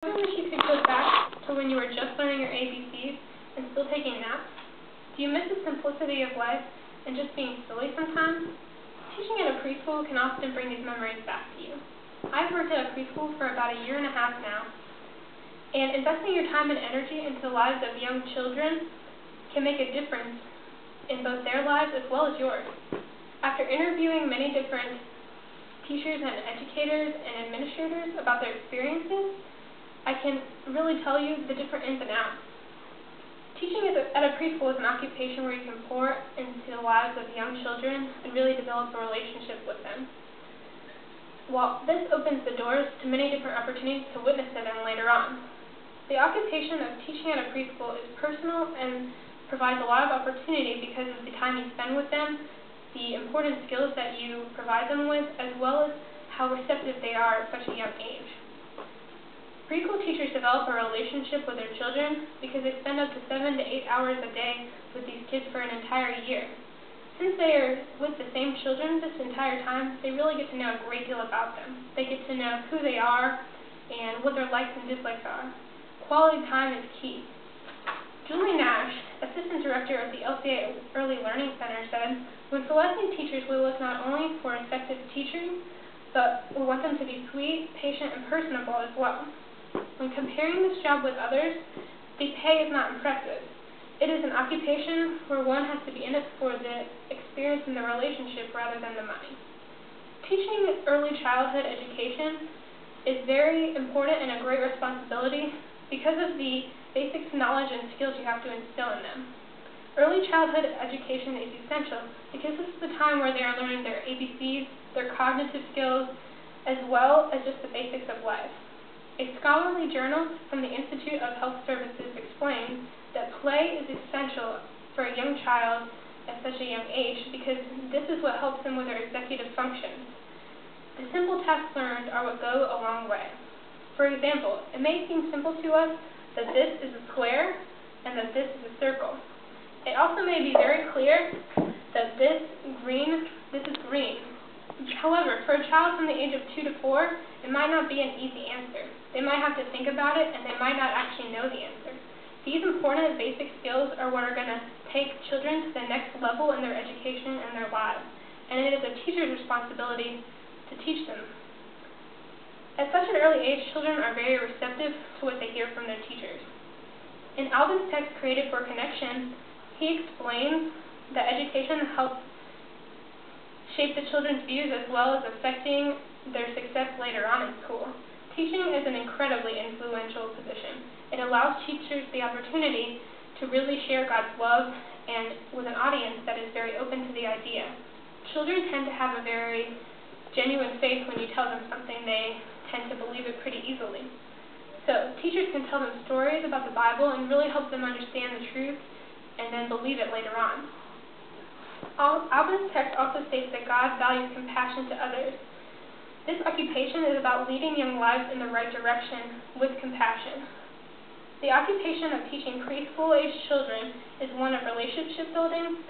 I wish you could go back to when you were just learning your ABCs and still taking naps. Do you miss the simplicity of life and just being silly sometimes? Teaching at a preschool can often bring these memories back to you. I've worked at a preschool for about 1.5 years now, and investing your time and energy into the lives of young children can make a difference in both their lives as well as yours. After interviewing many different teachers and educators and administrators about their experiences, I can really tell you the different ins and outs. Teaching at a preschool is an occupation where you can pour into the lives of young children and really develop a relationship with them. While this opens the doors to many different opportunities to witness to them later on. The occupation of teaching at a preschool is personal and provides a lot of opportunity because of the time you spend with them, the important skills that you provide them with, as well as how receptive they are at such a young age. Preschool teachers develop a relationship with their children because they spend up to 7 to 8 hours a day with these kids for an entire year. Since they are with the same children this entire time, they really get to know a great deal about them. They get to know who they are and what their likes and dislikes are. Quality time is key. Julie Nash, Assistant Director of the LCA Early Learning Center, said, "When selecting teachers, we look not only for effective teaching, but we want them to be sweet, patient, and personable as well. When comparing this job with others, the pay is not impressive. It is an occupation where one has to be in it for the experience and the relationship rather than the money." Teaching early childhood education is very important and a great responsibility because of the basic knowledge and skills you have to instill in them. Early childhood education is essential because this is the time where they are learning their ABCs, their cognitive skills, as well as just the basics of life. A scholarly journal from the Institute of Health Services explains that play is essential for a young child at such a young age because this is what helps them with their executive functions. The simple tasks learned are what go a long way. For example, it may seem simple to us that this is a square and that this is a circle. It also may be very clear that this is green. However, for a child from the age of 2 to 4, it might not be an easy answer. They might have to think about it, and they might not actually know the answer. These important basic skills are what are going to take children to the next level in their education and their lives, and it is a teacher's responsibility to teach them. At such an early age, children are very receptive to what they hear from their teachers. In Alvin's text, Created for Connection, he explains that education helps shape the children's views as well as affecting their success later on in school. Teaching is an incredibly influential position. It allows teachers the opportunity to really share God's love and with an audience that is very open to the idea. Children tend to have a very genuine faith when you tell them something. They tend to believe it pretty easily. So teachers can tell them stories about the Bible and really help them understand the truth and then believe it later on. Alvin's text also states that God values compassion to others. This occupation is about leading young lives in the right direction with compassion. The occupation of teaching preschool-age children is one of relationship building,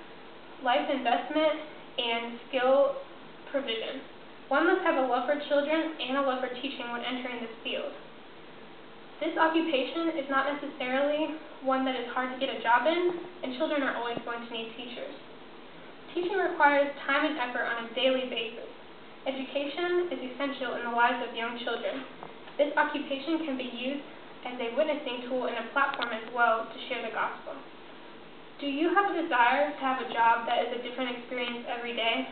life investment, and skill provision. One must have a love for children and a love for teaching when entering this field. This occupation is not necessarily one that is hard to get a job in, and children are always going to need teachers. Teaching requires time and effort on a daily basis. Education is essential in the lives of young children. This occupation can be used as a witnessing tool and a platform as well to share the gospel. Do you have a desire to have a job that is a different experience every day?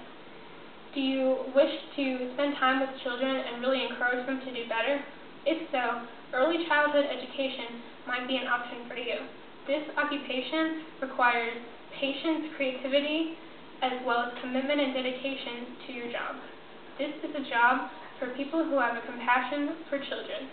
Do you wish to spend time with children and really encourage them to do better? If so, early childhood education might be an option for you. This occupation requires patience, creativity, as well as commitment and dedication to your job. This is a job for people who have a compassion for children.